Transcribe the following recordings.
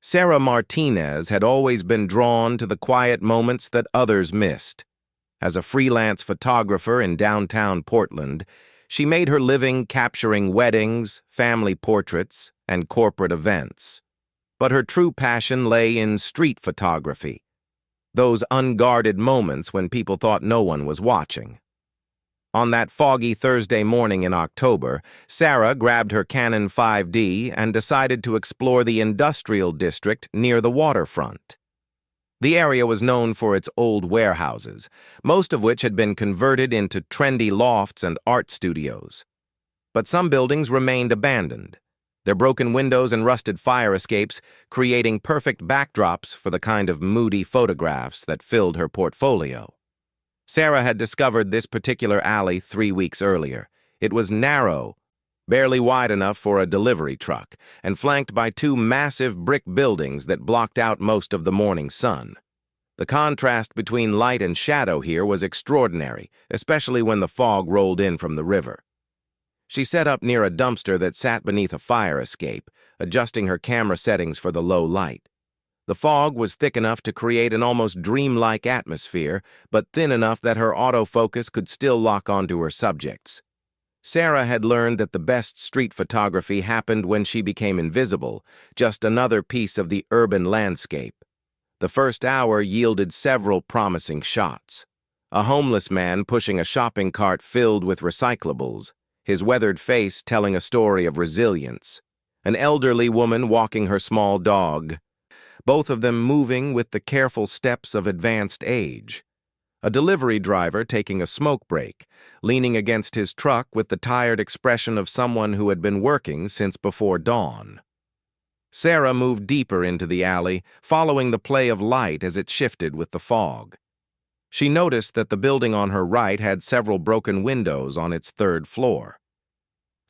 Sarah Martinez had always been drawn to the quiet moments that others missed. As a freelance photographer in downtown Portland, she made her living capturing weddings, family portraits, and corporate events. But her true passion lay in street photography, those unguarded moments when people thought no one was watching. On that foggy Thursday morning in October, Sarah grabbed her Canon 5D and decided to explore the industrial district near the waterfront. The area was known for its old warehouses, most of which had been converted into trendy lofts and art studios. But some buildings remained abandoned, their broken windows and rusted fire escapes creating perfect backdrops for the kind of moody photographs that filled her portfolio. Sarah had discovered this particular alley 3 weeks earlier. It was narrow, barely wide enough for a delivery truck, and flanked by two massive brick buildings that blocked out most of the morning sun. The contrast between light and shadow here was extraordinary, especially when the fog rolled in from the river. She set up near a dumpster that sat beneath a fire escape, adjusting her camera settings for the low light. The fog was thick enough to create an almost dreamlike atmosphere, but thin enough that her autofocus could still lock onto her subjects. Sarah had learned that the best street photography happened when she became invisible, just another piece of the urban landscape. The first hour yielded several promising shots. A homeless man pushing a shopping cart filled with recyclables, his weathered face telling a story of resilience. An elderly woman walking her small dog, both of them moving with the careful steps of advanced age. A delivery driver taking a smoke break, leaning against his truck with the tired expression of someone who had been working since before dawn. Sarah moved deeper into the alley, following the play of light as it shifted with the fog. She noticed that the building on her right had several broken windows on its third floor.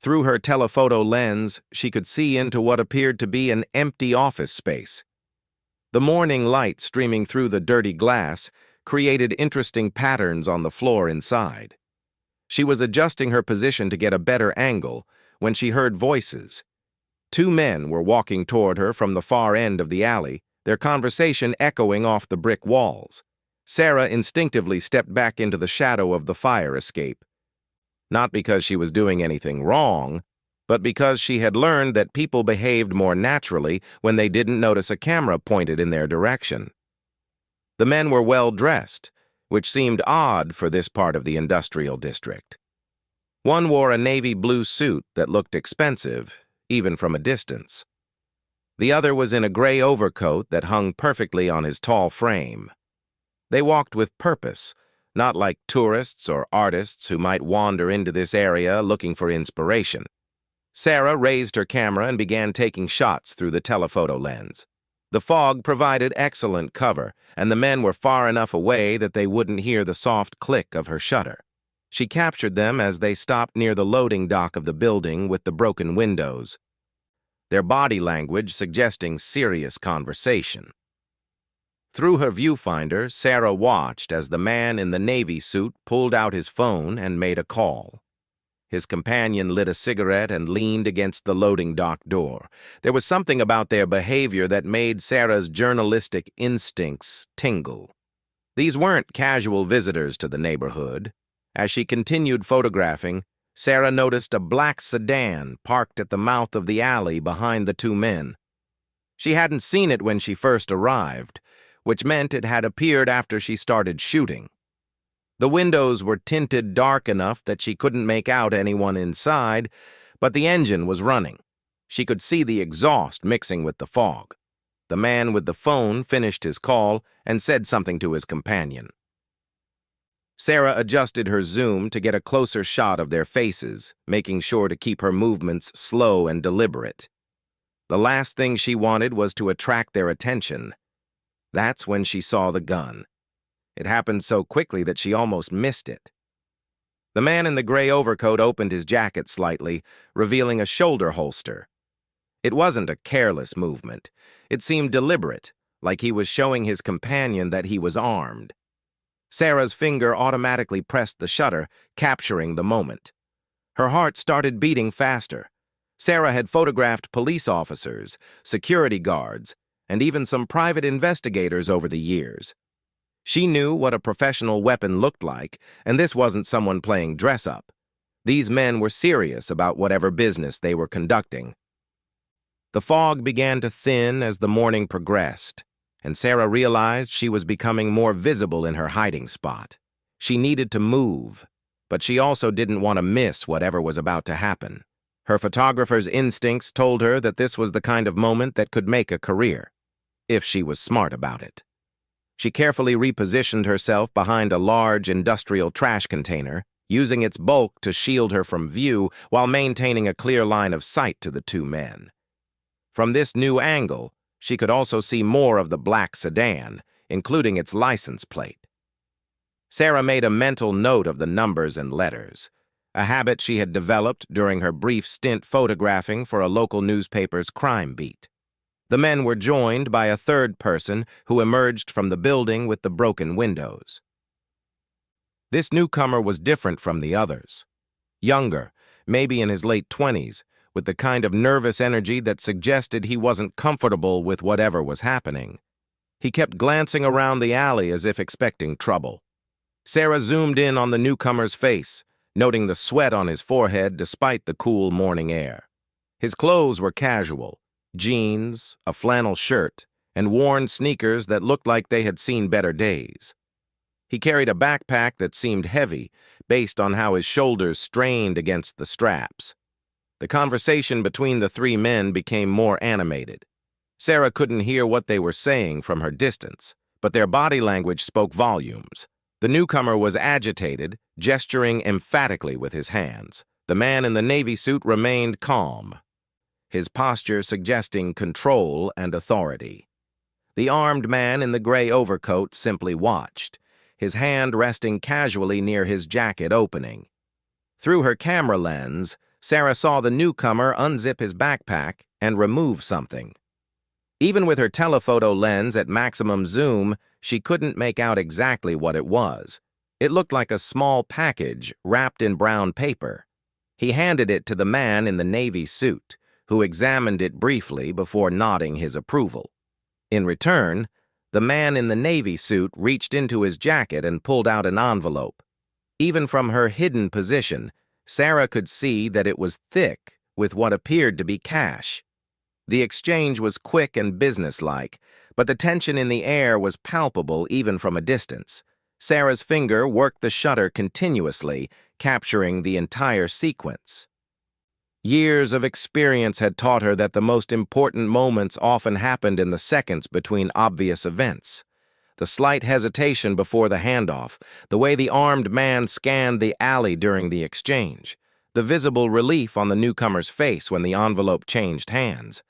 Through her telephoto lens, she could see into what appeared to be an empty office space. The morning light streaming through the dirty glass created interesting patterns on the floor inside. She was adjusting her position to get a better angle when she heard voices. Two men were walking toward her from the far end of the alley, their conversation echoing off the brick walls. Sarah instinctively stepped back into the shadow of the fire escape. Not because she was doing anything wrong, but because she had learned that people behaved more naturally when they didn't notice a camera pointed in their direction. The men were well-dressed, which seemed odd for this part of the industrial district. One wore a navy blue suit that looked expensive, even from a distance. The other was in a gray overcoat that hung perfectly on his tall frame. They walked with purpose, not like tourists or artists who might wander into this area looking for inspiration. Sarah raised her camera and began taking shots through the telephoto lens. The fog provided excellent cover, and the men were far enough away that they wouldn't hear the soft click of her shutter. She captured them as they stopped near the loading dock of the building with the broken windows, their body language suggesting serious conversation. Through her viewfinder, Sarah watched as the man in the navy suit pulled out his phone and made a call. His companion lit a cigarette and leaned against the loading dock door. There was something about their behavior that made Sarah's journalistic instincts tingle. These weren't casual visitors to the neighborhood. As she continued photographing, Sarah noticed a black sedan parked at the mouth of the alley behind the two men. She hadn't seen it when she first arrived, which meant it had appeared after she started shooting. The windows were tinted dark enough that she couldn't make out anyone inside, but the engine was running. She could see the exhaust mixing with the fog. The man with the phone finished his call and said something to his companion. Sarah adjusted her zoom to get a closer shot of their faces, making sure to keep her movements slow and deliberate. The last thing she wanted was to attract their attention. That's when she saw the gun. It happened so quickly that she almost missed it. The man in the gray overcoat opened his jacket slightly, revealing a shoulder holster. It wasn't a careless movement. It seemed deliberate, like he was showing his companion that he was armed. Sarah's finger automatically pressed the shutter, capturing the moment. Her heart started beating faster. Sarah had photographed police officers, security guards, and even some private investigators over the years. She knew what a professional weapon looked like, and this wasn't someone playing dress-up. These men were serious about whatever business they were conducting. The fog began to thin as the morning progressed, and Sarah realized she was becoming more visible in her hiding spot. She needed to move, but she also didn't want to miss whatever was about to happen. Her photographer's instincts told her that this was the kind of moment that could make a career, if she was smart about it. She carefully repositioned herself behind a large industrial trash container, using its bulk to shield her from view while maintaining a clear line of sight to the two men. From this new angle, she could also see more of the black sedan, including its license plate. Sarah made a mental note of the numbers and letters, a habit she had developed during her brief stint photographing for a local newspaper's crime beat. The men were joined by a third person who emerged from the building with the broken windows. This newcomer was different from the others. Younger, maybe in his late 20s, with the kind of nervous energy that suggested he wasn't comfortable with whatever was happening. He kept glancing around the alley as if expecting trouble. Sarah zoomed in on the newcomer's face, noting the sweat on his forehead despite the cool morning air. His clothes were casual, jeans, a flannel shirt, and worn sneakers that looked like they had seen better days. He carried a backpack that seemed heavy, based on how his shoulders strained against the straps. The conversation between the three men became more animated. Sarah couldn't hear what they were saying from her distance, but their body language spoke volumes. The newcomer was agitated, gesturing emphatically with his hands. The man in the navy suit remained calm, his posture suggesting control and authority. The armed man in the gray overcoat simply watched, his hand resting casually near his jacket opening. Through her camera lens, Sarah saw the newcomer unzip his backpack and remove something. Even with her telephoto lens at maximum zoom, she couldn't make out exactly what it was. It looked like a small package wrapped in brown paper. He handed it to the man in the navy suit, who examined it briefly before nodding his approval. In return, the man in the navy suit reached into his jacket and pulled out an envelope. Even from her hidden position, Sarah could see that it was thick with what appeared to be cash. The exchange was quick and businesslike, but the tension in the air was palpable even from a distance. Sarah's finger worked the shutter continuously, capturing the entire sequence. Years of experience had taught her that the most important moments often happened in the seconds between obvious events. The slight hesitation before the handoff, the way the armed man scanned the alley during the exchange, the visible relief on the newcomer's face when the envelope changed hands.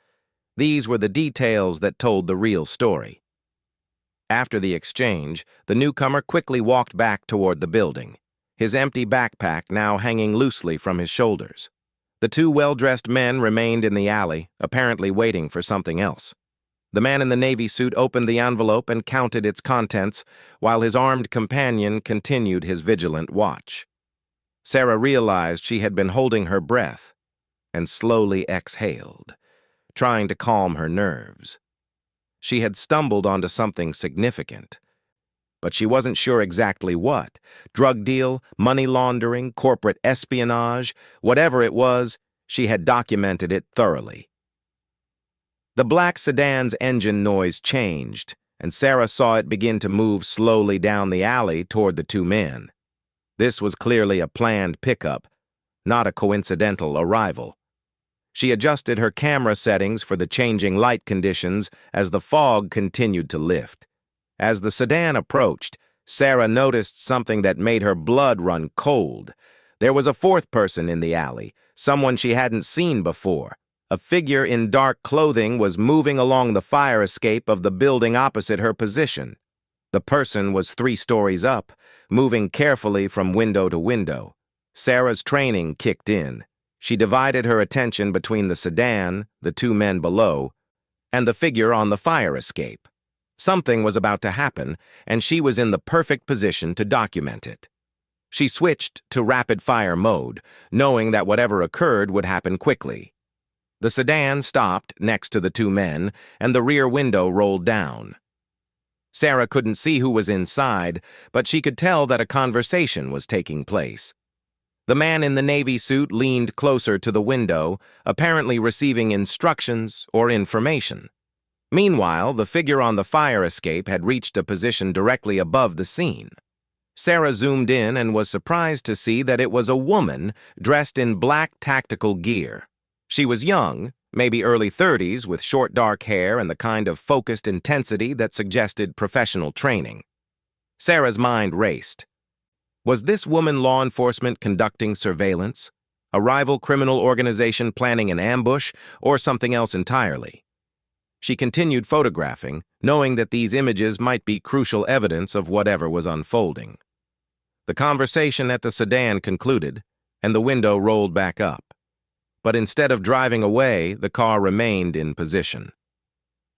These were the details that told the real story. After the exchange, the newcomer quickly walked back toward the building, his empty backpack now hanging loosely from his shoulders. The two well-dressed men remained in the alley, apparently waiting for something else. The man in the navy suit opened the envelope and counted its contents, while his armed companion continued his vigilant watch. Sarah realized she had been holding her breath and slowly exhaled, trying to calm her nerves. She had stumbled onto something significant, but she wasn't sure exactly what. Drug deal, money laundering, corporate espionage, whatever it was, she had documented it thoroughly. The black sedan's engine noise changed, and Sarah saw it begin to move slowly down the alley toward the two men. This was clearly a planned pickup, not a coincidental arrival. She adjusted her camera settings for the changing light conditions as the fog continued to lift. As the sedan approached, Sarah noticed something that made her blood run cold. There was a fourth person in the alley, someone she hadn't seen before. A figure in dark clothing was moving along the fire escape of the building opposite her position. The person was 3 stories up, moving carefully from window to window. Sarah's training kicked in. She divided her attention between the sedan, the 2 men below, and the figure on the fire escape. Something was about to happen, and she was in the perfect position to document it. She switched to rapid-fire mode, knowing that whatever occurred would happen quickly. The sedan stopped next to the two men, and the rear window rolled down. Sarah couldn't see who was inside, but she could tell that a conversation was taking place. The man in the navy suit leaned closer to the window, apparently receiving instructions or information. Meanwhile, the figure on the fire escape had reached a position directly above the scene. Sarah zoomed in and was surprised to see that it was a woman dressed in black tactical gear. She was young, maybe early 30s, with short dark hair and the kind of focused intensity that suggested professional training. Sarah's mind raced. Was this woman law enforcement conducting surveillance, a rival criminal organization planning an ambush, or something else entirely? She continued photographing, knowing that these images might be crucial evidence of whatever was unfolding. The conversation at the sedan concluded, and the window rolled back up. But instead of driving away, the car remained in position.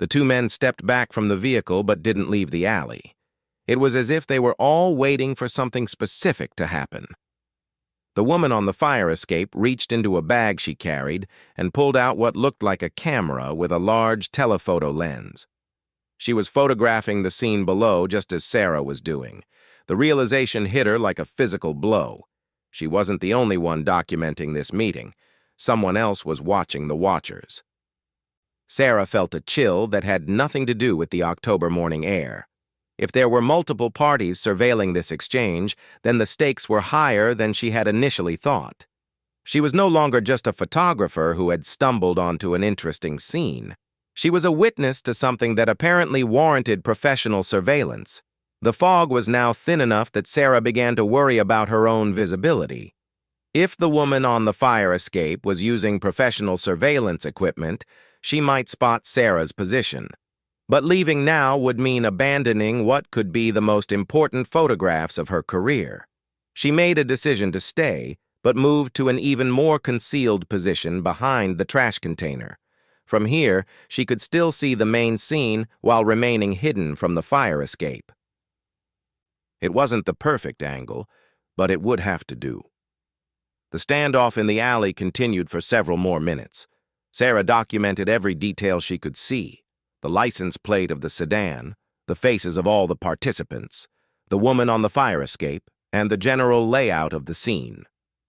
The two men stepped back from the vehicle but didn't leave the alley. It was as if they were all waiting for something specific to happen. The woman on the fire escape reached into a bag she carried and pulled out what looked like a camera with a large telephoto lens. She was photographing the scene below just as Sarah was doing. The realization hit her like a physical blow. She wasn't the only one documenting this meeting. Someone else was watching the watchers. Sarah felt a chill that had nothing to do with the October morning air. If there were multiple parties surveilling this exchange, then the stakes were higher than she had initially thought. She was no longer just a photographer who had stumbled onto an interesting scene. She was a witness to something that apparently warranted professional surveillance. The fog was now thin enough that Sarah began to worry about her own visibility. If the woman on the fire escape was using professional surveillance equipment, she might spot Sarah's position. But leaving now would mean abandoning what could be the most important photographs of her career. She made a decision to stay, but moved to an even more concealed position behind the trash container. From here, she could still see the main scene while remaining hidden from the fire escape. It wasn't the perfect angle, but it would have to do. The standoff in the alley continued for several more minutes. Sarah documented every detail she could see: the license plate of the sedan, the faces of all the participants, the woman on the fire escape, and the general layout of the scene.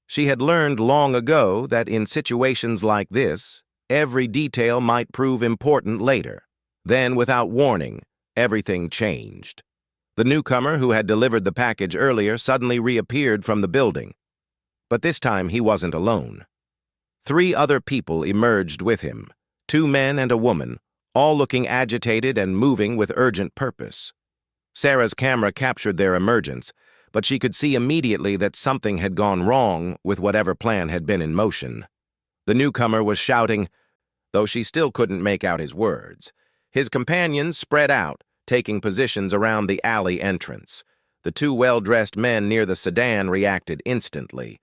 She had learned long ago that in situations like this, every detail might prove important later. Then, without warning, everything changed. The newcomer who had delivered the package earlier suddenly reappeared from the building. But this time he wasn't alone. 3 other people emerged with him, 2 men and a woman, all looking agitated and moving with urgent purpose. Sarah's camera captured their emergence, but she could see immediately that something had gone wrong with whatever plan had been in motion. The newcomer was shouting, though she still couldn't make out his words. His companions spread out, taking positions around the alley entrance. The 2 well-dressed men near the sedan reacted instantly.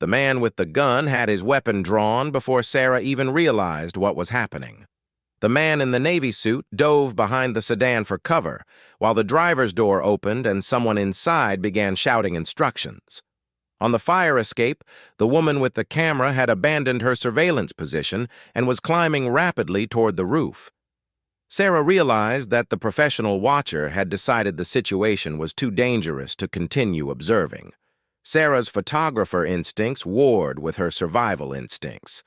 The man with the gun had his weapon drawn before Sarah even realized what was happening. The man in the navy suit dove behind the sedan for cover, while the driver's door opened and someone inside began shouting instructions. On the fire escape, the woman with the camera had abandoned her surveillance position and was climbing rapidly toward the roof. Sarah realized that the professional watcher had decided the situation was too dangerous to continue observing. Sarah's photographer instincts warred with her survival instincts.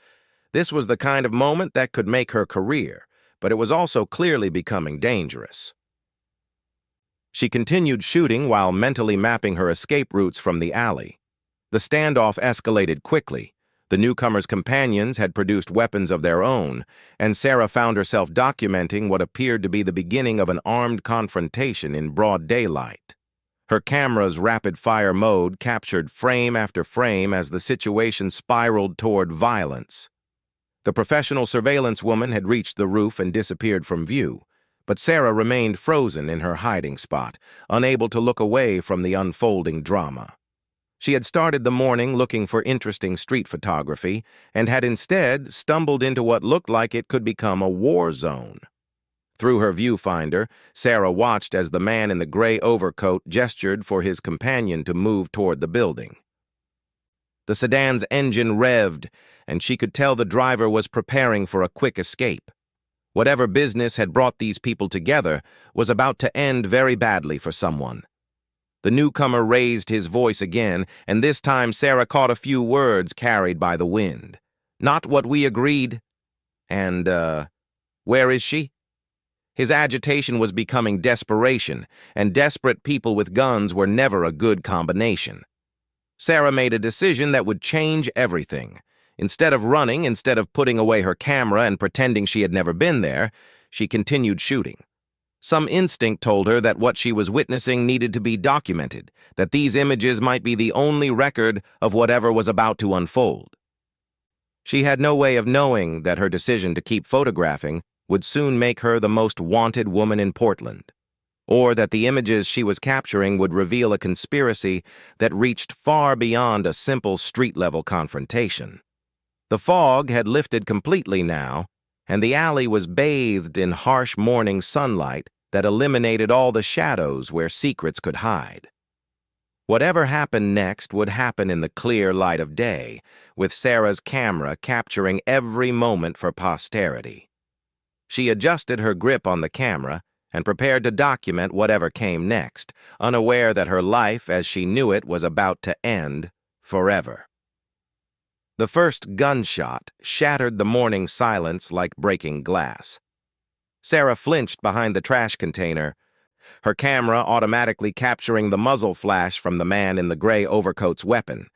This was the kind of moment that could make her career, but it was also clearly becoming dangerous. She continued shooting while mentally mapping her escape routes from the alley. The standoff escalated quickly. The newcomer's companions had produced weapons of their own, and Sarah found herself documenting what appeared to be the beginning of an armed confrontation in broad daylight. Her camera's rapid-fire mode captured frame after frame as the situation spiraled toward violence. The professional surveillance woman had reached the roof and disappeared from view, but Sarah remained frozen in her hiding spot, unable to look away from the unfolding drama. She had started the morning looking for interesting street photography and had instead stumbled into what looked like it could become a war zone. Through her viewfinder, Sarah watched as the man in the gray overcoat gestured for his companion to move toward the building. The sedan's engine revved, and she could tell the driver was preparing for a quick escape. Whatever business had brought these people together was about to end very badly for someone. The newcomer raised his voice again, and this time Sarah caught a few words carried by the wind. "Not what we agreed." And, where is she? His agitation was becoming desperation, and desperate people with guns were never a good combination. Sarah made a decision that would change everything. Instead of running, instead of putting away her camera and pretending she had never been there, she continued shooting. Some instinct told her that what she was witnessing needed to be documented, that these images might be the only record of whatever was about to unfold. She had no way of knowing that her decision to keep photographing would soon make her the most wanted woman in Portland, or that the images she was capturing would reveal a conspiracy that reached far beyond a simple street-level confrontation. The fog had lifted completely now, and the alley was bathed in harsh morning sunlight that eliminated all the shadows where secrets could hide. Whatever happened next would happen in the clear light of day, with Sarah's camera capturing every moment for posterity. She adjusted her grip on the camera and prepared to document whatever came next, unaware that her life as she knew it was about to end forever. The first gunshot shattered the morning silence like breaking glass. Sarah flinched behind the trash container, her camera automatically capturing the muzzle flash from the man in the gray overcoat's weapon.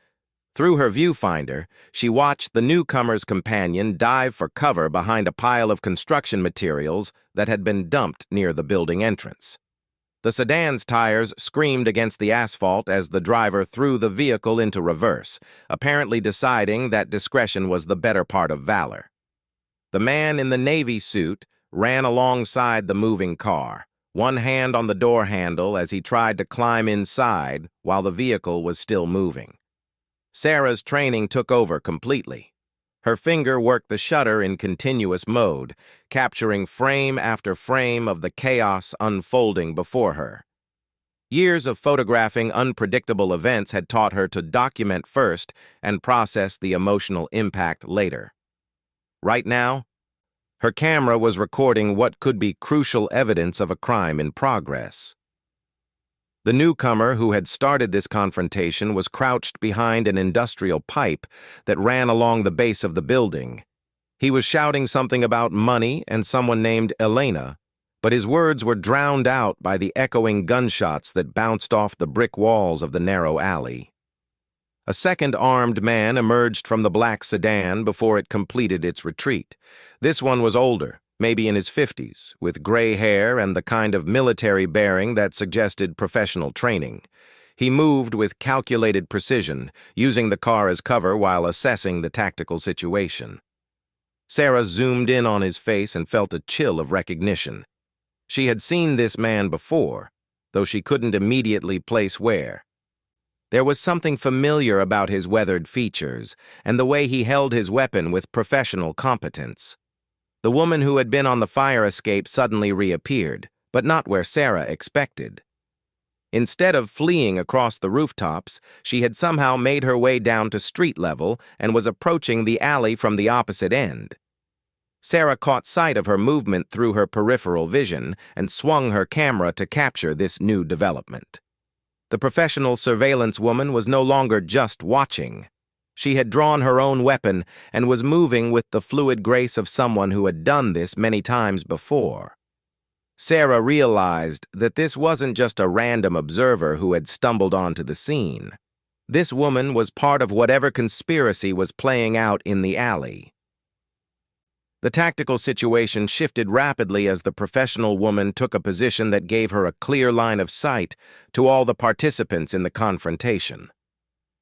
Through her viewfinder, she watched the newcomer's companion dive for cover behind a pile of construction materials that had been dumped near the building entrance. The sedan's tires screamed against the asphalt as the driver threw the vehicle into reverse, apparently deciding that discretion was the better part of valor. The man in the navy suit ran alongside the moving car, one hand on the door handle as he tried to climb inside while the vehicle was still moving. Sarah's training took over completely. Her finger worked the shutter in continuous mode, capturing frame after frame of the chaos unfolding before her. Years of photographing unpredictable events had taught her to document first and process the emotional impact later. Right now, her camera was recording what could be crucial evidence of a crime in progress. The newcomer who had started this confrontation was crouched behind an industrial pipe that ran along the base of the building. He was shouting something about money and someone named Elena, but his words were drowned out by the echoing gunshots that bounced off the brick walls of the narrow alley. A second armed man emerged from the black sedan before it completed its retreat. This one was older, maybe in his 50s, with gray hair and the kind of military bearing that suggested professional training. He moved with calculated precision, using the car as cover while assessing the tactical situation. Sarah zoomed in on his face and felt a chill of recognition. She had seen this man before, though she couldn't immediately place where. There was something familiar about his weathered features and the way he held his weapon with professional competence. The woman who had been on the fire escape suddenly reappeared, but not where Sarah expected. Instead of fleeing across the rooftops, she had somehow made her way down to street level and was approaching the alley from the opposite end. Sarah caught sight of her movement through her peripheral vision and swung her camera to capture this new development. The professional surveillance woman was no longer just watching. She had drawn her own weapon and was moving with the fluid grace of someone who had done this many times before. Sarah realized that this wasn't just a random observer who had stumbled onto the scene. This woman was part of whatever conspiracy was playing out in the alley. The tactical situation shifted rapidly as the professional woman took a position that gave her a clear line of sight to all the participants in the confrontation.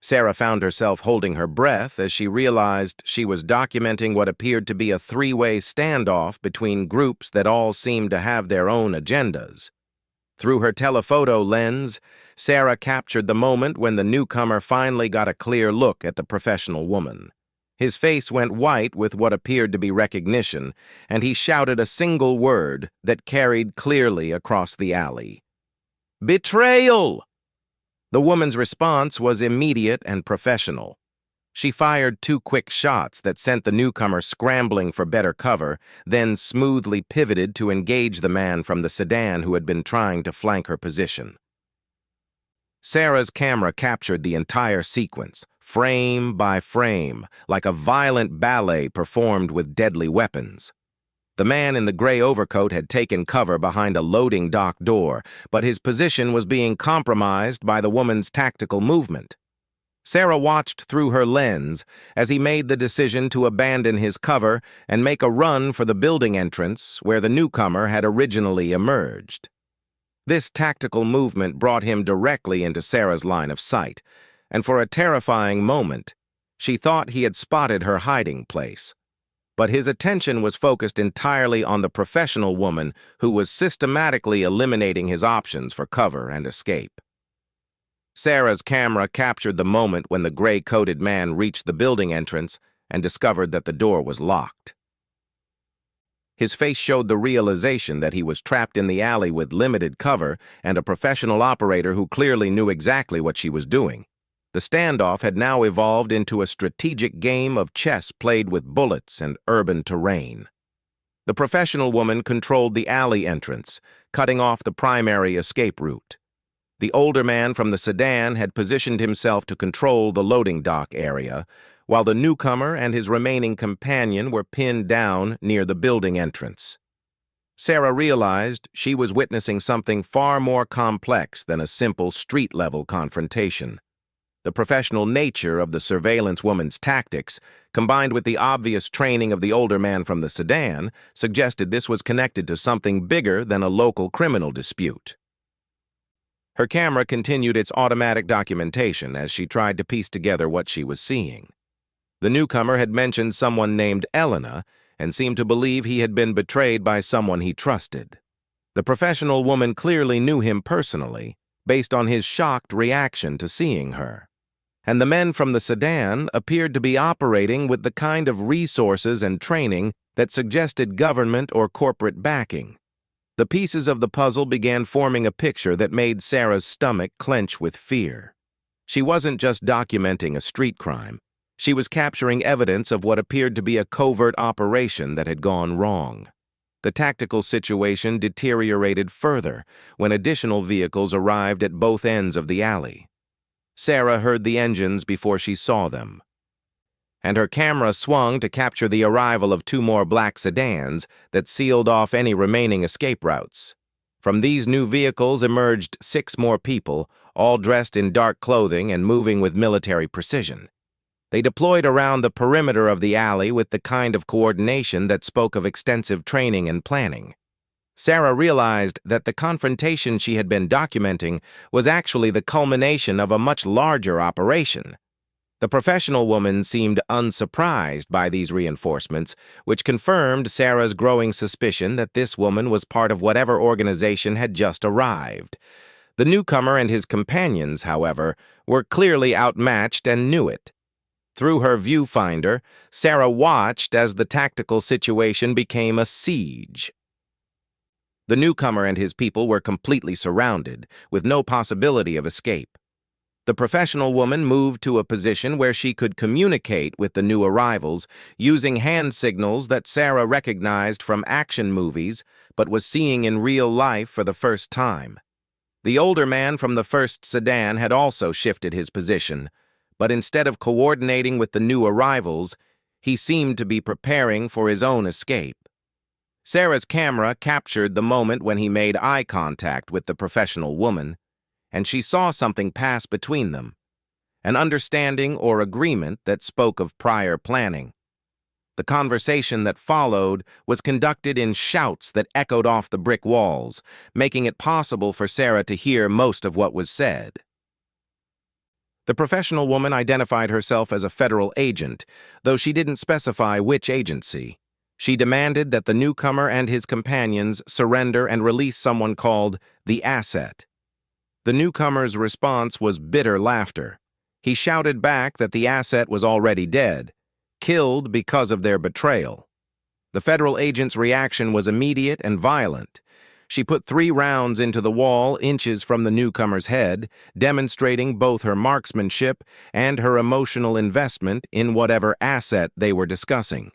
Sarah found herself holding her breath as she realized she was documenting what appeared to be a three-way standoff between groups that all seemed to have their own agendas. Through her telephoto lens, Sarah captured the moment when the newcomer finally got a clear look at the professional woman. His face went white with what appeared to be recognition, and he shouted a single word that carried clearly across the alley. "Betrayal!" The woman's response was immediate and professional. She fired 2 quick shots that sent the newcomer scrambling for better cover, then smoothly pivoted to engage the man from the sedan who had been trying to flank her position. Sarah's camera captured the entire sequence, frame by frame, like a violent ballet performed with deadly weapons. The man in the gray overcoat had taken cover behind a loading dock door, but his position was being compromised by the woman's tactical movement. Sarah watched through her lens as he made the decision to abandon his cover and make a run for the building entrance where the newcomer had originally emerged. This tactical movement brought him directly into Sarah's line of sight, and for a terrifying moment, she thought he had spotted her hiding place. But his attention was focused entirely on the professional woman who was systematically eliminating his options for cover and escape. Sarah's camera captured the moment when the gray-coated man reached the building entrance and discovered that the door was locked. His face showed the realization that he was trapped in the alley with limited cover and a professional operator who clearly knew exactly what she was doing. The standoff had now evolved into a strategic game of chess played with bullets and urban terrain. The professional woman controlled the alley entrance, cutting off the primary escape route. The older man from the sedan had positioned himself to control the loading dock area, while the newcomer and his remaining companion were pinned down near the building entrance. Sarah realized she was witnessing something far more complex than a simple street-level confrontation. The professional nature of the surveillance woman's tactics, combined with the obvious training of the older man from the sedan, suggested this was connected to something bigger than a local criminal dispute. Her camera continued its automatic documentation as she tried to piece together what she was seeing. The newcomer had mentioned someone named Elena and seemed to believe he had been betrayed by someone he trusted. The professional woman clearly knew him personally, based on his shocked reaction to seeing her. And the men from the sedan appeared to be operating with the kind of resources and training that suggested government or corporate backing. The pieces of the puzzle began forming a picture that made Sarah's stomach clench with fear. She wasn't just documenting a street crime. She was capturing evidence of what appeared to be a covert operation that had gone wrong. The tactical situation deteriorated further when additional vehicles arrived at both ends of the alley. Sarah heard the engines before she saw them, and her camera swung to capture the arrival of 2 more black sedans that sealed off any remaining escape routes. From these new vehicles emerged 6 more people, all dressed in dark clothing and moving with military precision. They deployed around the perimeter of the alley with the kind of coordination that spoke of extensive training and planning. Sarah realized that the confrontation she had been documenting was actually the culmination of a much larger operation. The professional woman seemed unsurprised by these reinforcements, which confirmed Sarah's growing suspicion that this woman was part of whatever organization had just arrived. The newcomer and his companions, however, were clearly outmatched and knew it. Through her viewfinder, Sarah watched as the tactical situation became a siege. The newcomer and his people were completely surrounded, with no possibility of escape. The professional woman moved to a position where she could communicate with the new arrivals using hand signals that Sarah recognized from action movies but was seeing in real life for the first time. The older man from the first sedan had also shifted his position, but instead of coordinating with the new arrivals, he seemed to be preparing for his own escape. Sarah's camera captured the moment when he made eye contact with the professional woman, and she saw something pass between them, an understanding or agreement that spoke of prior planning. The conversation that followed was conducted in shouts that echoed off the brick walls, making it possible for Sarah to hear most of what was said. The professional woman identified herself as a federal agent, though she didn't specify which agency. She demanded that the newcomer and his companions surrender and release someone called the Asset. The newcomer's response was bitter laughter. He shouted back that the Asset was already dead, killed because of their betrayal. The federal agent's reaction was immediate and violent. She put 3 rounds into the wall inches from the newcomer's head, demonstrating both her marksmanship and her emotional investment in whatever asset they were discussing.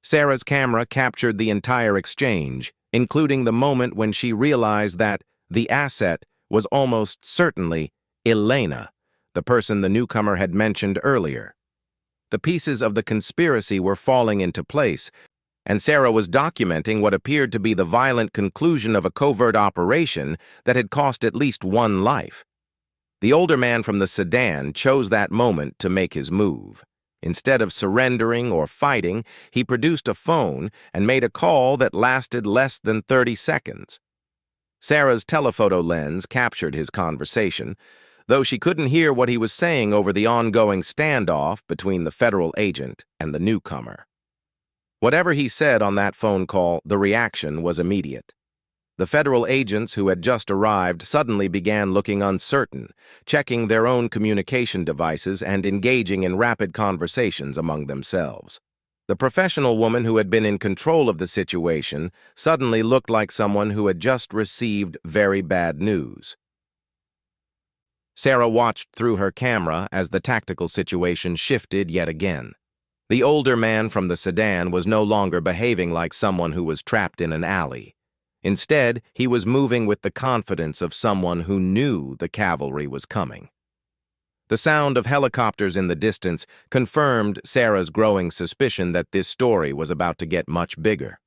Sarah's camera captured the entire exchange, including the moment when she realized that the asset was almost certainly Elena, the person the newcomer had mentioned earlier. The pieces of the conspiracy were falling into place, and Sarah was documenting what appeared to be the violent conclusion of a covert operation that had cost at least 1 life. The older man from the sedan chose that moment to make his move. Instead of surrendering or fighting, he produced a phone and made a call that lasted less than 30 seconds. Sarah's telephoto lens captured his conversation, though she couldn't hear what he was saying over the ongoing standoff between the federal agent and the newcomer. Whatever he said on that phone call, the reaction was immediate. The federal agents who had just arrived suddenly began looking uncertain, checking their own communication devices and engaging in rapid conversations among themselves. The professional woman who had been in control of the situation suddenly looked like someone who had just received very bad news. Sarah watched through her camera as the tactical situation shifted yet again. The older man from the sedan was no longer behaving like someone who was trapped in an alley. Instead, he was moving with the confidence of someone who knew the cavalry was coming. The sound of helicopters in the distance confirmed Sarah's growing suspicion that this story was about to get much bigger.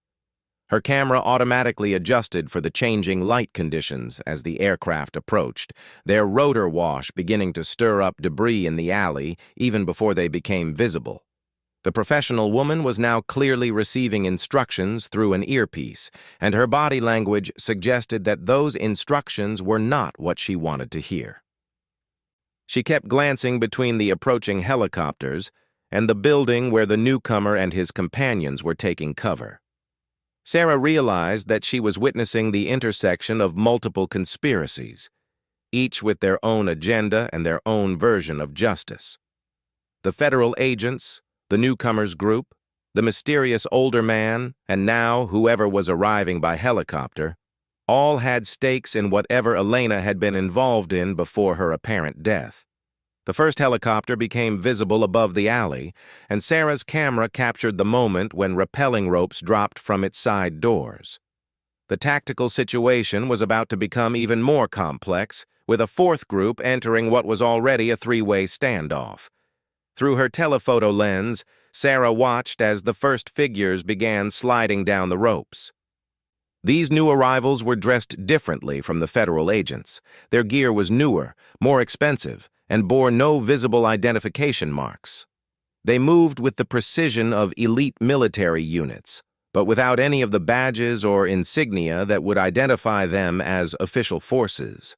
Her camera automatically adjusted for the changing light conditions as the aircraft approached, their rotor wash beginning to stir up debris in the alley even before they became visible. The professional woman was now clearly receiving instructions through an earpiece, and her body language suggested that those instructions were not what she wanted to hear. She kept glancing between the approaching helicopters and the building where the newcomer and his companions were taking cover. Sarah realized that she was witnessing the intersection of multiple conspiracies, each with their own agenda and their own version of justice. The federal agents, the newcomer's group, the mysterious older man, and now whoever was arriving by helicopter, all had stakes in whatever Elena had been involved in before her apparent death. The first helicopter became visible above the alley, and Sarah's camera captured the moment when rappelling ropes dropped from its side doors. The tactical situation was about to become even more complex, with a 4th group entering what was already a 3-way standoff. Through her telephoto lens, Sarah watched as the first figures began sliding down the ropes. These new arrivals were dressed differently from the federal agents. Their gear was newer, more expensive, and bore no visible identification marks. They moved with the precision of elite military units, but without any of the badges or insignia that would identify them as official forces.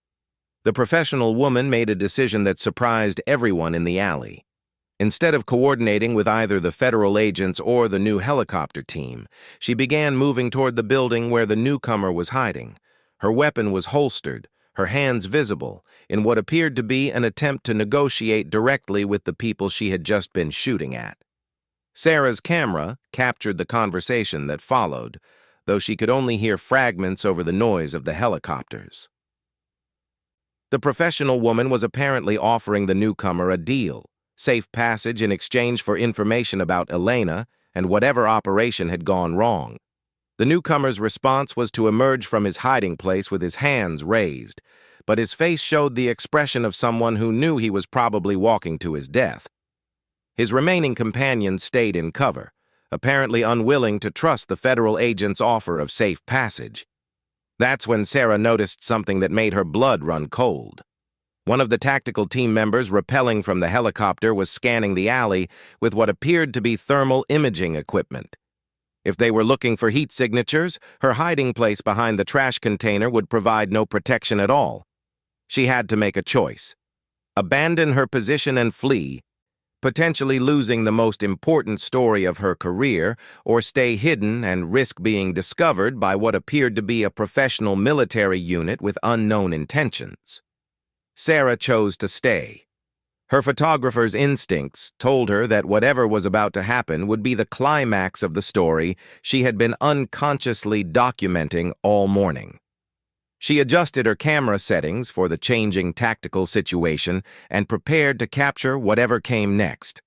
The professional woman made a decision that surprised everyone in the alley. Instead of coordinating with either the federal agents or the new helicopter team, she began moving toward the building where the newcomer was hiding. Her weapon was holstered, her hands visible, in what appeared to be an attempt to negotiate directly with the people she had just been shooting at. Sarah's camera captured the conversation that followed, though she could only hear fragments over the noise of the helicopters. The professional woman was apparently offering the newcomer a deal. Safe passage in exchange for information about Elena and whatever operation had gone wrong. The newcomer's response was to emerge from his hiding place with his hands raised, but his face showed the expression of someone who knew he was probably walking to his death. His remaining companions stayed in cover, apparently unwilling to trust the federal agent's offer of safe passage. That's when Sarah noticed something that made her blood run cold. One of the tactical team members rappelling from the helicopter was scanning the alley with what appeared to be thermal imaging equipment. If they were looking for heat signatures, her hiding place behind the trash container would provide no protection at all. She had to make a choice: abandon her position and flee, potentially losing the most important story of her career, or stay hidden and risk being discovered by what appeared to be a professional military unit with unknown intentions. Sarah chose to stay. Her photographer's instincts told her that whatever was about to happen would be the climax of the story she had been unconsciously documenting all morning. She adjusted her camera settings for the changing tactical situation and prepared to capture whatever came next.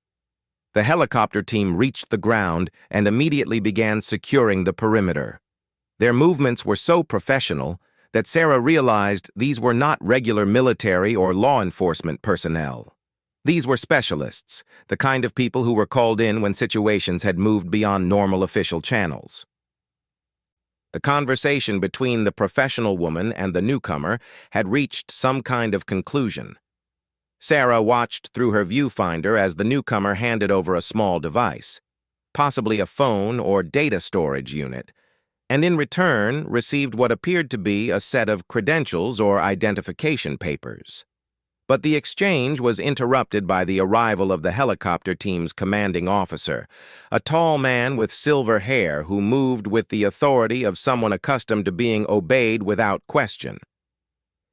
The helicopter team reached the ground and immediately began securing the perimeter. Their movements were so professional that Sarah realized these were not regular military or law enforcement personnel. These were specialists, the kind of people who were called in when situations had moved beyond normal official channels. The conversation between the professional woman and the newcomer had reached some kind of conclusion. Sarah watched through her viewfinder as the newcomer handed over a small device, possibly a phone or data storage unit, and in return received what appeared to be a set of credentials or identification papers. But the exchange was interrupted by the arrival of the helicopter team's commanding officer, a tall man with silver hair who moved with the authority of someone accustomed to being obeyed without question.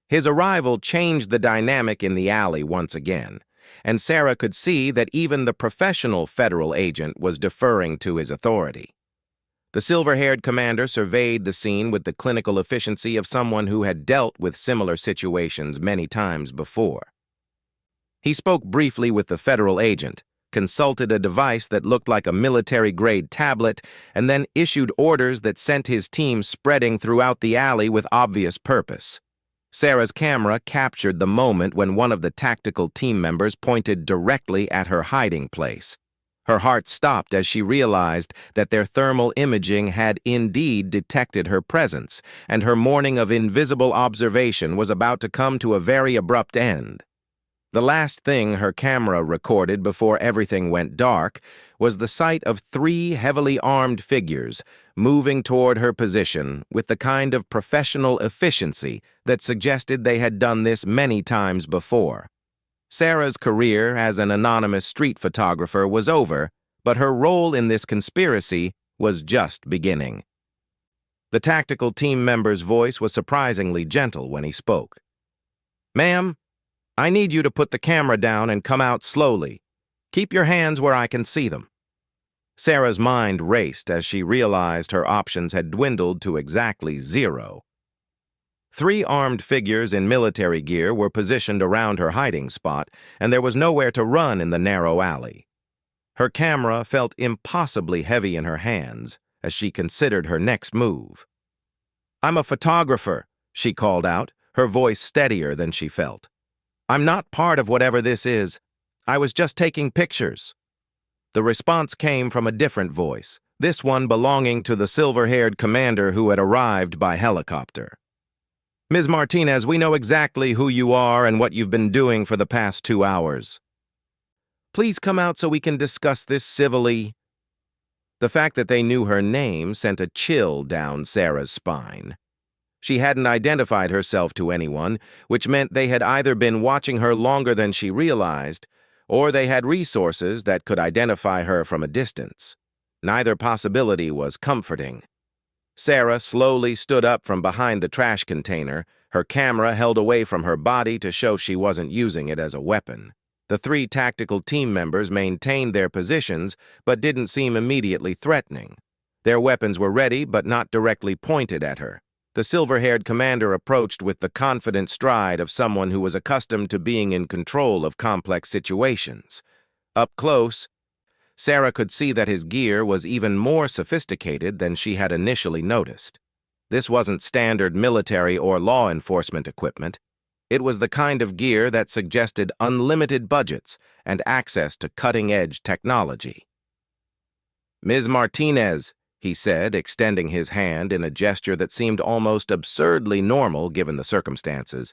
His arrival changed the dynamic in the alley once again, and Sarah could see that even the professional federal agent was deferring to his authority. The silver-haired commander surveyed the scene with the clinical efficiency of someone who had dealt with similar situations many times before. He spoke briefly with the federal agent, consulted a device that looked like a military-grade tablet, and then issued orders that sent his team spreading throughout the alley with obvious purpose. Sarah's camera captured the moment when one of the tactical team members pointed directly at her hiding place. Her heart stopped as she realized that their thermal imaging had indeed detected her presence, and her morning of invisible observation was about to come to a very abrupt end. The last thing her camera recorded before everything went dark was the sight of 3 heavily armed figures moving toward her position with the kind of professional efficiency that suggested they had done this many times before. Sarah's career as an anonymous street photographer was over, but her role in this conspiracy was just beginning. The tactical team member's voice was surprisingly gentle when he spoke. "Ma'am, I need you to put the camera down and come out slowly. Keep your hands where I can see them." Sarah's mind raced as she realized her options had dwindled to exactly 0. 3 armed figures in military gear were positioned around her hiding spot, and there was nowhere to run in the narrow alley. Her camera felt impossibly heavy in her hands as she considered her next move. "I'm a photographer," she called out, her voice steadier than she felt. "I'm not part of whatever this is. I was just taking pictures." The response came from a different voice, this one belonging to the silver-haired commander who had arrived by helicopter. "Ms. Martinez, we know exactly who you are and what you've been doing for the past 2 hours. Please come out so we can discuss this civilly." The fact that they knew her name sent a chill down Sarah's spine. She hadn't identified herself to anyone, which meant they had either been watching her longer than she realized, or they had resources that could identify her from a distance. Neither possibility was comforting. Sarah slowly stood up from behind the trash container, her camera held away from her body to show she wasn't using it as a weapon. The 3 tactical team members maintained their positions but didn't seem immediately threatening. Their weapons were ready but not directly pointed at her. The silver-haired commander approached with the confident stride of someone who was accustomed to being in control of complex situations. Up close, Sarah could see that his gear was even more sophisticated than she had initially noticed. This wasn't standard military or law enforcement equipment. It was the kind of gear that suggested unlimited budgets and access to cutting-edge technology. "Ms. Martinez," he said, extending his hand in a gesture that seemed almost absurdly normal given the circumstances.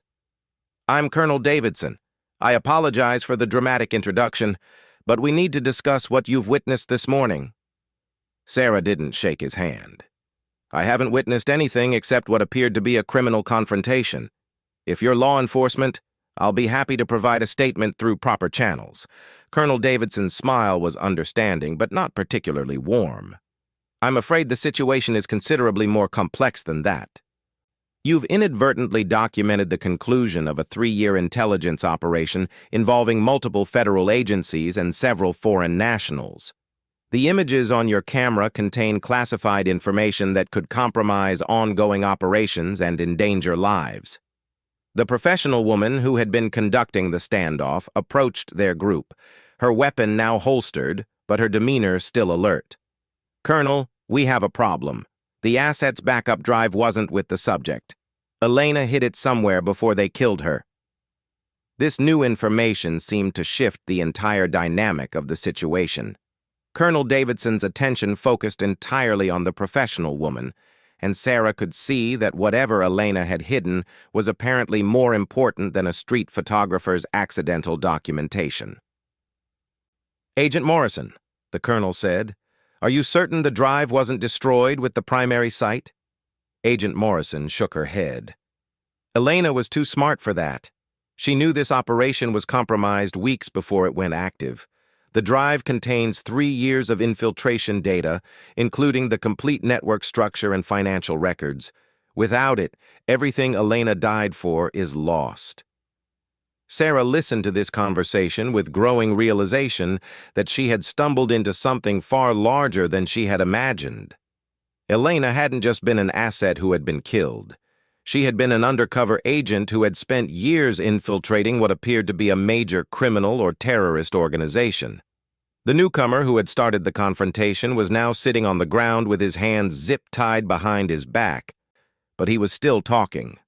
"I'm Colonel Davidson. I apologize for the dramatic introduction, but we need to discuss what you've witnessed this morning." Sarah didn't shake his hand. "I haven't witnessed anything except what appeared to be a criminal confrontation. If you're law enforcement, I'll be happy to provide a statement through proper channels." Colonel Davidson's smile was understanding, but not particularly warm. "I'm afraid the situation is considerably more complex than that. You've inadvertently documented the conclusion of a 3-year intelligence operation involving multiple federal agencies and several foreign nationals. The images on your camera contain classified information that could compromise ongoing operations and endanger lives. The professional woman who had been conducting the standoff approached their group, her weapon now holstered, but her demeanor still alert. "Colonel, we have a problem. The asset's backup drive wasn't with the subject. Elena hid it somewhere before they killed her." This new information seemed to shift the entire dynamic of the situation. Colonel Davidson's attention focused entirely on the professional woman, and Sarah could see that whatever Elena had hidden was apparently more important than a street photographer's accidental documentation. "Agent Morrison," the colonel said, "are you certain the drive wasn't destroyed with the primary site?" Agent Morrison shook her head. "Elena was too smart for that. She knew this operation was compromised weeks before it went active. The drive contains 3 years of infiltration data, including the complete network structure and financial records. Without it, everything Elena died for is lost." Sarah listened to this conversation with growing realization that she had stumbled into something far larger than she had imagined. Elena hadn't just been an asset who had been killed. She had been an undercover agent who had spent years infiltrating what appeared to be a major criminal or terrorist organization. The newcomer who had started the confrontation was now sitting on the ground with his hands zip-tied behind his back, but he was still talking.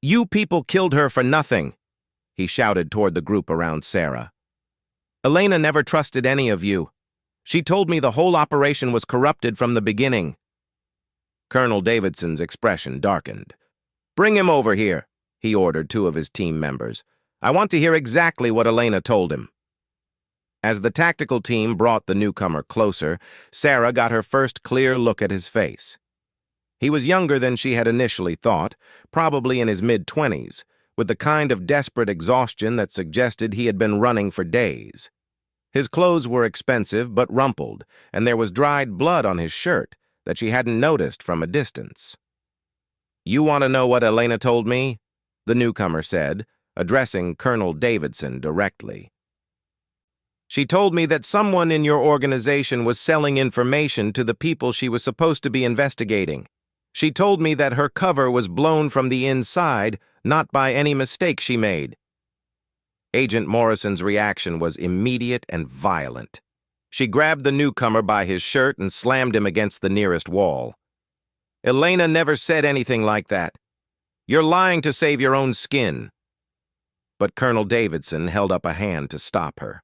"You people killed her for nothing," he shouted toward the group around Sarah. "Elena never trusted any of you. She told me the whole operation was corrupted from the beginning." Colonel Davidson's expression darkened. "Bring him over here," he ordered 2 of his team members. "I want to hear exactly what Elena told him." As the tactical team brought the newcomer closer, Sarah got her first clear look at his face. He was younger than she had initially thought, probably in his mid-20s, with the kind of desperate exhaustion that suggested he had been running for days. His clothes were expensive but rumpled, and there was dried blood on his shirt that she hadn't noticed from a distance. "You want to know what Elena told me?" the newcomer said, addressing Colonel Davidson directly. "She told me that someone in your organization was selling information to the people she was supposed to be investigating. She told me that her cover was blown from the inside, not by any mistake she made." Agent Morrison's reaction was immediate and violent. She grabbed the newcomer by his shirt and slammed him against the nearest wall. "Elena never said anything like that. You're lying to save your own skin." But Colonel Davidson held up a hand to stop her.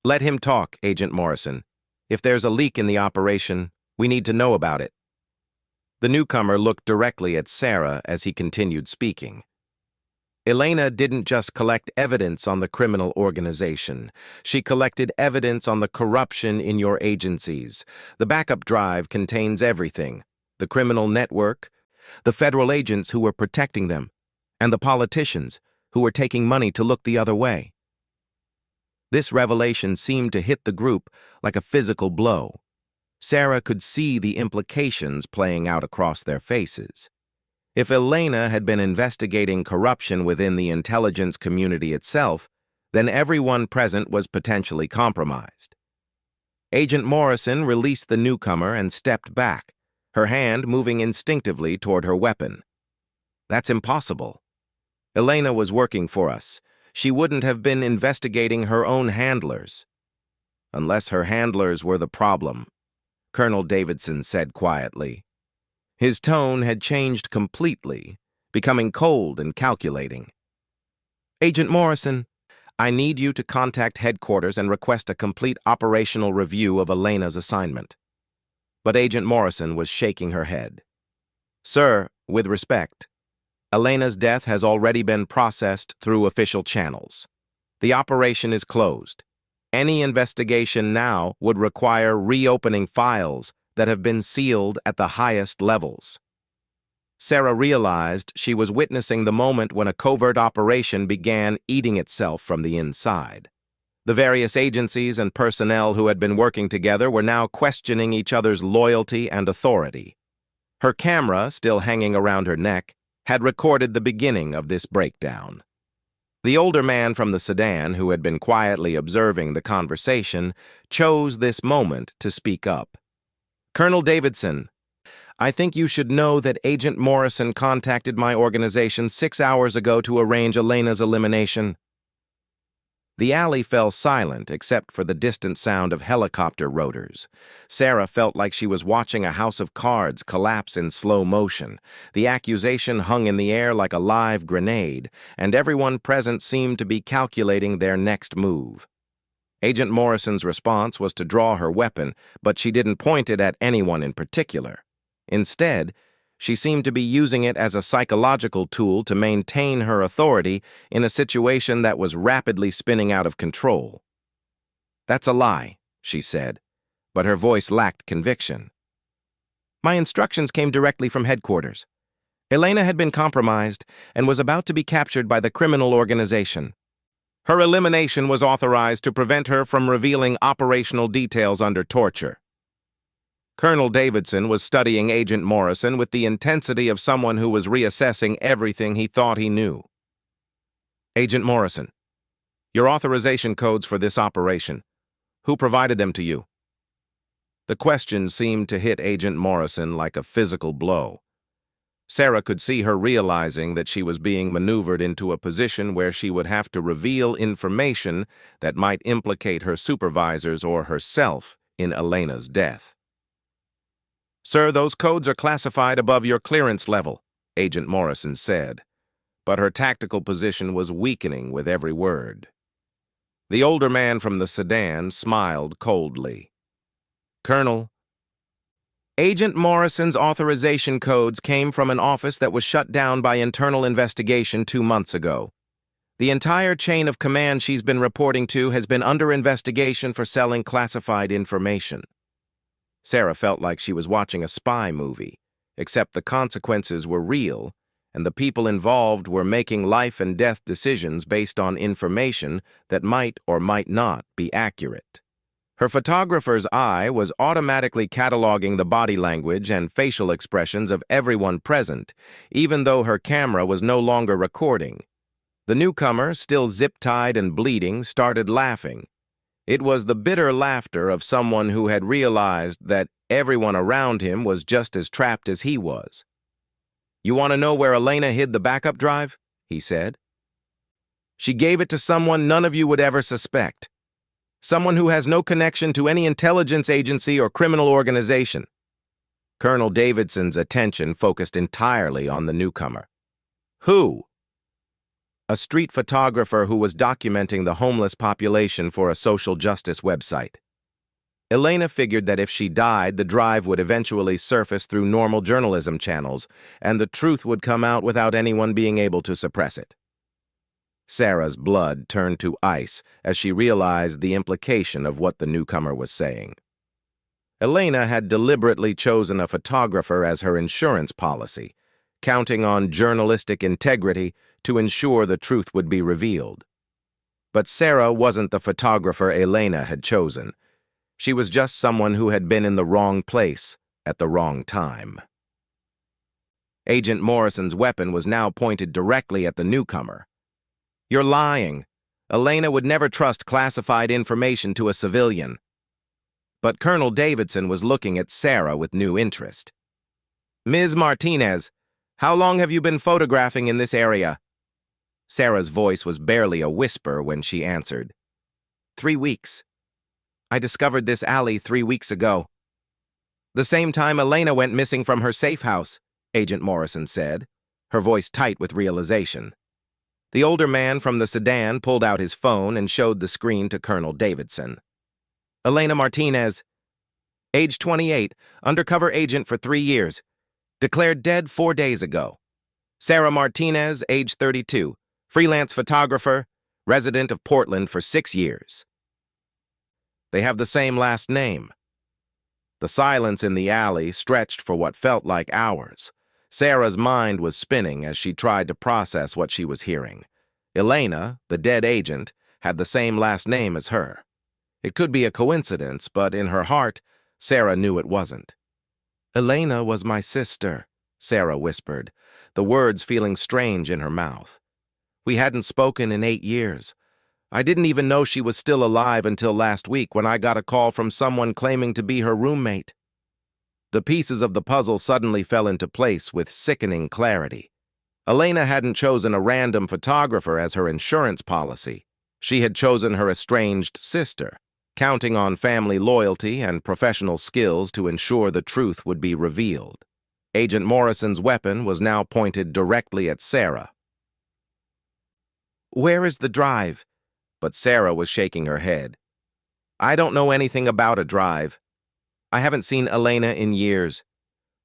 "Let him talk, Agent Morrison. If there's a leak in the operation, we need to know about it." The newcomer looked directly at Sarah as he continued speaking. "Elena didn't just collect evidence on the criminal organization. She collected evidence on the corruption in your agencies. The backup drive contains everything: the criminal network, the federal agents who were protecting them, and the politicians who were taking money to look the other way." This revelation seemed to hit the group like a physical blow. Sarah could see the implications playing out across their faces. If Elena had been investigating corruption within the intelligence community itself, then everyone present was potentially compromised. Agent Morrison released the newcomer and stepped back, her hand moving instinctively toward her weapon. "That's impossible. Elena was working for us. She wouldn't have been investigating her own handlers." "Unless her handlers were the problem," Colonel Davidson said quietly. His tone had changed completely, becoming cold and calculating. "Agent Morrison, I need you to contact headquarters and request a complete operational review of Elena's assignment." But Agent Morrison was shaking her head. "Sir, with respect, Elena's death has already been processed through official channels. The operation is closed. Any investigation now would require reopening files that have been sealed at the highest levels." Sarah realized she was witnessing the moment when a covert operation began eating itself from the inside. The various agencies and personnel who had been working together were now questioning each other's loyalty and authority. Her camera, still hanging around her neck, had recorded the beginning of this breakdown. The older man from the sedan, who had been quietly observing the conversation, chose this moment to speak up. "Colonel Davidson, I think you should know that Agent Morrison contacted my organization 6 hours ago to arrange Elena's elimination." The alley fell silent except for the distant sound of helicopter rotors. Sarah felt like she was watching a house of cards collapse in slow motion. The accusation hung in the air like a live grenade, and everyone present seemed to be calculating their next move. Agent Morrison's response was to draw her weapon, but she didn't point it at anyone in particular. Instead, she seemed to be using it as a psychological tool to maintain her authority in a situation that was rapidly spinning out of control. "That's a lie," she said, but her voice lacked conviction. "My instructions came directly from headquarters. Elena had been compromised and was about to be captured by the criminal organization. Her elimination was authorized to prevent her from revealing operational details under torture." Colonel Davidson was studying Agent Morrison with the intensity of someone who was reassessing everything he thought he knew. "Agent Morrison, your authorization codes for this operation. Who provided them to you?" The question seemed to hit Agent Morrison like a physical blow. Sarah could see her realizing that she was being maneuvered into a position where she would have to reveal information that might implicate her supervisors or herself in Elena's death. "Sir, those codes are classified above your clearance level," Agent Morrison said, but her tactical position was weakening with every word. The older man from the sedan smiled coldly. "Colonel, Agent Morrison's authorization codes came from an office that was shut down by internal investigation 2 months ago. The entire chain of command she's been reporting to has been under investigation for selling classified information." Sarah felt like she was watching a spy movie, except the consequences were real, and the people involved were making life-and-death decisions based on information that might or might not be accurate. Her photographer's eye was automatically cataloging the body language and facial expressions of everyone present, even though her camera was no longer recording. The newcomer, still zip-tied and bleeding, started laughing. It was the bitter laughter of someone who had realized that everyone around him was just as trapped as he was. "You want to know where Elena hid the backup drive?" he said. "She gave it to someone none of you would ever suspect. Someone who has no connection to any intelligence agency or criminal organization." Colonel Davidson's attention focused entirely on the newcomer. "Who?" "A street photographer who was documenting the homeless population for a social justice website. Elena figured that if she died, the drive would eventually surface through normal journalism channels, and the truth would come out without anyone being able to suppress it." Sarah's blood turned to ice as she realized the implication of what the newcomer was saying. Elena had deliberately chosen a photographer as her insurance policy, counting on journalistic integrity to ensure the truth would be revealed. But Sarah wasn't the photographer Elena had chosen. She was just someone who had been in the wrong place at the wrong time. Agent Morrison's weapon was now pointed directly at the newcomer. "You're lying. Elena would never trust classified information to a civilian." But Colonel Davidson was looking at Sarah with new interest. "Ms. Martinez, how long have you been photographing in this area?" Sarah's voice was barely a whisper when she answered. 3 weeks. I discovered this alley 3 weeks ago." "The same time Elena went missing from her safe house," Agent Morrison said, her voice tight with realization. The older man from the sedan pulled out his phone and showed the screen to Colonel Davidson. "Elena Martinez, age 28, undercover agent for 3 years, declared dead 4 days ago. Sarah Martinez, age 32, freelance photographer, resident of Portland for 6 years. They have the same last name." The silence in the alley stretched for what felt like hours. Sarah's mind was spinning as she tried to process what she was hearing. Elena, the dead agent, had the same last name as her. It could be a coincidence, but in her heart, Sarah knew it wasn't. "Elena was my sister," Sarah whispered, the words feeling strange in her mouth. We hadn't spoken in 8 years. I didn't even know she was still alive until last week when I got a call from someone claiming to be her roommate. The pieces of the puzzle suddenly fell into place with sickening clarity. Elena hadn't chosen a random photographer as her insurance policy. She had chosen her estranged sister, counting on family loyalty and professional skills to ensure the truth would be revealed. Agent Morrison's weapon was now pointed directly at Sarah. "Where is the drive?" But Sarah was shaking her head. "I don't know anything about a drive. I haven't seen Elena in years.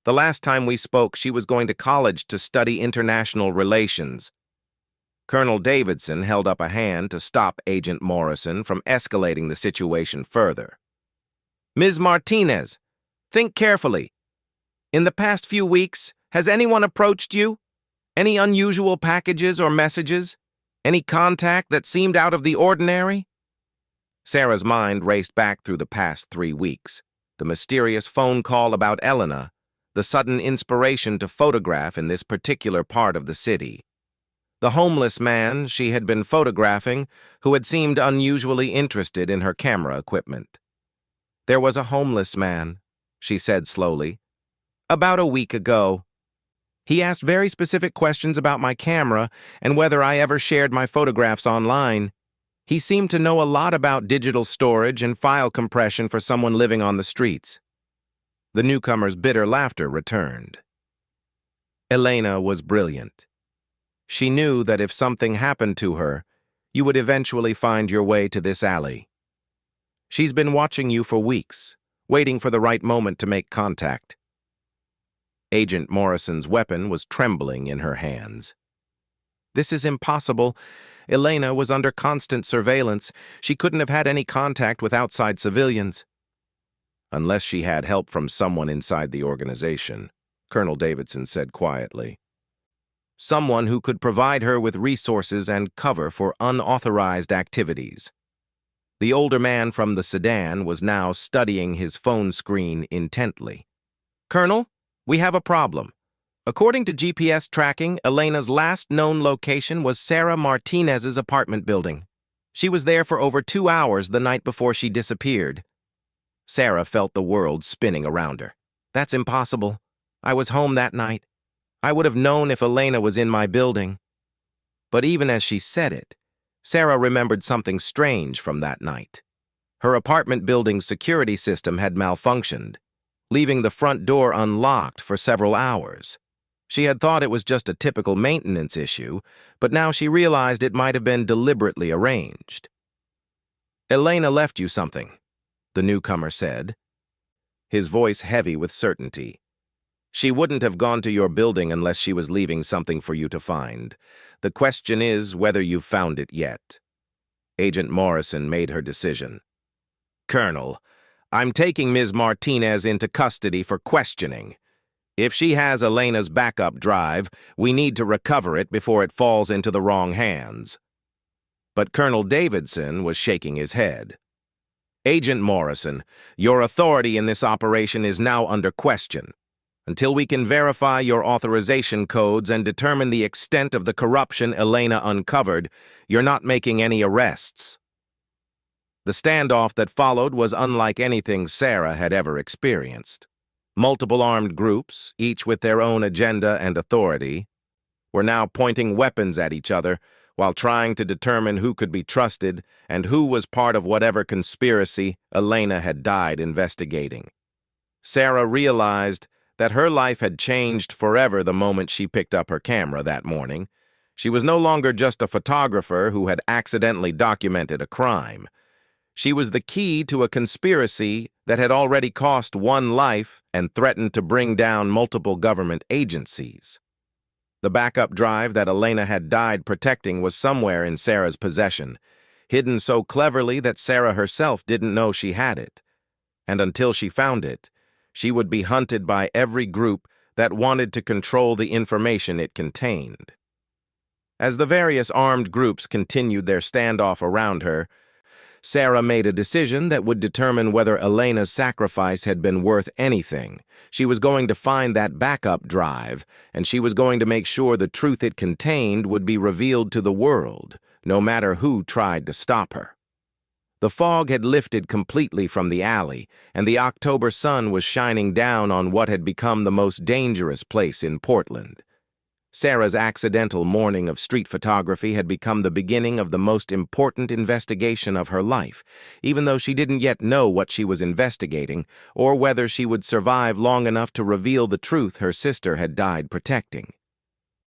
The last time we spoke, she was going to college to study international relations." Colonel Davidson held up a hand to stop Agent Morrison from escalating the situation further. "Ms. Martinez, think carefully. In the past few weeks, has anyone approached you? Any unusual packages or messages? Any contact that seemed out of the ordinary?" Sarah's mind raced back through the past 3 weeks. The mysterious phone call about Elena, the sudden inspiration to photograph in this particular part of the city. The homeless man she had been photographing who had seemed unusually interested in her camera equipment. "There was a homeless man," she said slowly, "about a week ago. He asked very specific questions about my camera and whether I ever shared my photographs online. He seemed to know a lot about digital storage and file compression for someone living on the streets." The newcomer's bitter laughter returned. Elena was brilliant. She knew that if something happened to her, you would eventually find your way to this alley. She's been watching you for weeks, waiting for the right moment to make contact. Agent Morrison's weapon was trembling in her hands. "This is impossible. Elena was under constant surveillance. She couldn't have had any contact with outside civilians." "Unless she had help from someone inside the organization," Colonel Davidson said quietly. "Someone who could provide her with resources and cover for unauthorized activities." The older man from the sedan was now studying his phone screen intently. "Colonel, we have a problem. According to GPS tracking, Elena's last known location was Sarah Martinez's apartment building. She was there for over 2 hours the night before she disappeared." Sarah felt the world spinning around her. "That's impossible. I was home that night. I would have known if Elena was in my building." But even as she said it, Sarah remembered something strange from that night. Her apartment building's security system had malfunctioned, leaving the front door unlocked for several hours. She had thought it was just a typical maintenance issue, but now she realized it might have been deliberately arranged. "Elena left you something," the newcomer said, his voice heavy with certainty. "She wouldn't have gone to your building unless she was leaving something for you to find. The question is whether you've found it yet." Agent Morrison made her decision. "Colonel, I'm taking Ms. Martinez into custody for questioning. If she has Elena's backup drive, we need to recover it before it falls into the wrong hands." But Colonel Davidson was shaking his head. "Agent Morrison, your authority in this operation is now under question. Until we can verify your authorization codes and determine the extent of the corruption Elena uncovered, you're not making any arrests." The standoff that followed was unlike anything Sarah had ever experienced. Multiple armed groups, each with their own agenda and authority, were now pointing weapons at each other while trying to determine who could be trusted and who was part of whatever conspiracy Elena had died investigating. Sarah realized that her life had changed forever the moment she picked up her camera that morning. She was no longer just a photographer who had accidentally documented a crime. She was the key to a conspiracy that had already cost 1 life and threatened to bring down multiple government agencies. The backup drive that Elena had died protecting was somewhere in Sarah's possession, hidden so cleverly that Sarah herself didn't know she had it. And until she found it, she would be hunted by every group that wanted to control the information it contained. As the various armed groups continued their standoff around her, Sarah made a decision that would determine whether Elena's sacrifice had been worth anything. She was going to find that backup drive, and she was going to make sure the truth it contained would be revealed to the world, no matter who tried to stop her. The fog had lifted completely from the alley, and the October sun was shining down on what had become the most dangerous place in Portland. Sarah's accidental morning of street photography had become the beginning of the most important investigation of her life, even though she didn't yet know what she was investigating or whether she would survive long enough to reveal the truth her sister had died protecting.